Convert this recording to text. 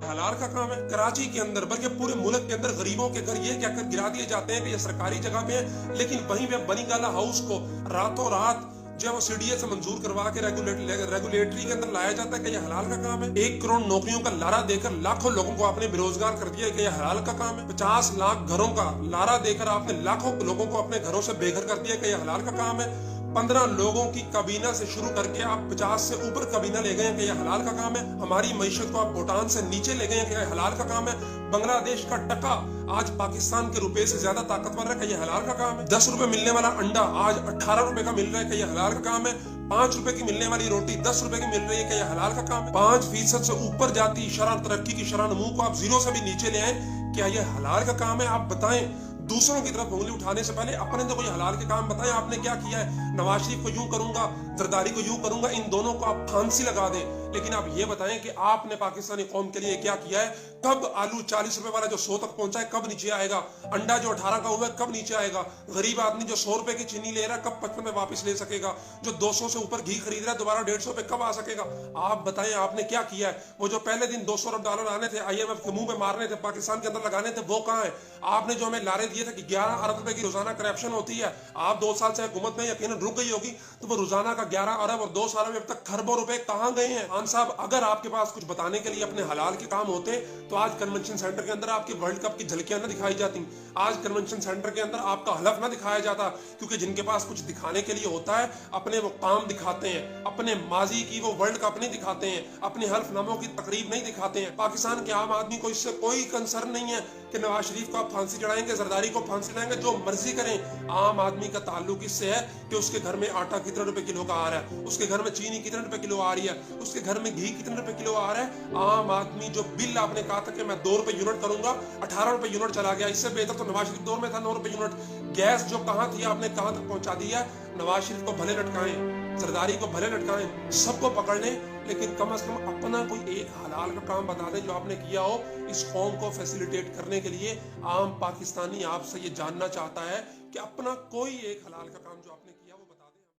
हलाल का काम है। कराची के अंदर बल्कि पूरे मुल्क के अंदर गरीबों के घर ये कहकर गिरा दिए जाते हैं कि ये सरकारी जगह पे है, लेकिन वहीं पे बनी गाला हाउस को रातों रात जो है वो सीडीए से मंजूर करवा के रेगुलेटरी के अंदर लाया जाता है कि ये हलाल का काम है। 1 करोड़ नौकरियों का लारा देकर लाखों लोगों को आपने बेरोजगार कर दिया कि ये हलाल का काम है। 50 लाख घरों का लारा देकर आपने लाखों लोगों को अपने घरों से बेघर कर दिया कि ये हलाल का काम है। 15 लोगों की कबीना से शुरू करके आप 50 से ऊपर कबीना ले गए हैं कि यह हलाल का काम है। हमारी मईशत को आप भूटान से नीचे ले गए हैं कि यह हलाल का काम है। बांग्लादेश का टका आज पाकिस्तान के रुपए से ज्यादा ताकतवर है कि यह हलाल का काम है। 10 रुपए मिलने वाला अंडा आज 18 रुपए का मिल रहा है कि यह हलाल का काम है। 5 रुपए की मिलने वाली रोटी 10 रुपए की मिल रही है कि यह हलाल का काम है। 5% से ऊपर जाती शरह तरक्की की शरह नमू को आप 0 से भी नीचे ले आए, क्या यह हलाल का काम है? आप बताएं। दूसरों की तरफ उंगली उठाने से पहले अपने तो कोई हलाल के काम बताएं, आपने क्या किया है। नवाज शरीफ को यूं करूंगा, जरदारी को यूं करूंगा, इन दोनों को आप फांसी लगा दें, लेकिन आप ये बताएं कि आपने पाकिस्तानी कौम के लिए क्या किया है। कब आलू 40 रुपए वाला जो 100 तक पहुंचा है कब नीचे आएगा? अंडा जो 18 का हुआ है कब नीचे आएगा? गरीब आदमी जो 100 रुपए की चीनी ले रहा है कब 55 में वापस ले सकेगा? जो 200 से ऊपर घी खरीद रहा है दोबारा 150 पे कब आ सकेगा? आप बताएं आपने क्या किया है। वो जो पहले दिन 200 अरब डॉलर आने थे IMF के मुंह पे मारने थे, पाकिस्तान के अंदर लगाने थे, वो कहां है? आपने जो हमें लारे दिए थे कि 11 अरब रुपए की रोजाना करप्शन होती है, आप 2 साल से हुकूमत में यकीनन रुक गई होगी, तो वो रोजाना का 11 अरब और 2 साल में अब तक खरबों रुपए कहां गए हैं? खान साहब, अगर आपके पास कुछ बताने के लिए अपने हलाल के काम होते तो आज कन्वेंशन सेंटर के अंदर आपकी वर्ल्ड कप की झलकियां ना दिखाई जाती, आज कन्वेंशन सेंटर के अंदर आपका हलफ ना दिखाया जाता, क्योंकि जिनके पास कुछ दिखाने के लिए होता है अपने वो काम दिखाते हैं, अपने माजी की वो वर्ल्ड कप नहीं दिखाते हैं, अपने हल्फनामों की तकरीब नहीं दिखाते हैं। पाकिस्तान के आम आदमी को इससे कोई कंसर्न नहीं है कि नवाज शरीफ को आप फांसी चढ़ाएंगे, जरदारी को फांसी चढ़ाएंगे, जो मर्जी करें। आम आदमी का ताल्लुक इससे है कि उसके घर में आटा कितने रुपए किलो का आ रहा है, उसके घर में चीनी कितने रुपए किलो आ रही है, उसके घर में घी कितने रुपए किलो आ रहा है। आम आदमी जो बिल आपने कहा था कि मैं 2 रुपए यूनिट करूंगा, 18 रुपए यूनिट चला गया। इससे बेहतर तो नवाज शरीफ दौर में था 9 रुपए यूनिट। गैस जो कहां थी आपने कहां तक पहुंचा दिया। नवाज शरीफ को भले लटकाएं, जरदारी को भले लटकाएं, सबको पकड़ लें, लेकिन कम से कम अपना कोई एक हलाल का काम बता दें जो आपने किया हो। इस कौम को फैसिलिटेट करने के लिए आम पाकिस्तानी आपसे ये जानना चाहता है कि अपना कोई एक हलाल का काम जो आपने किया।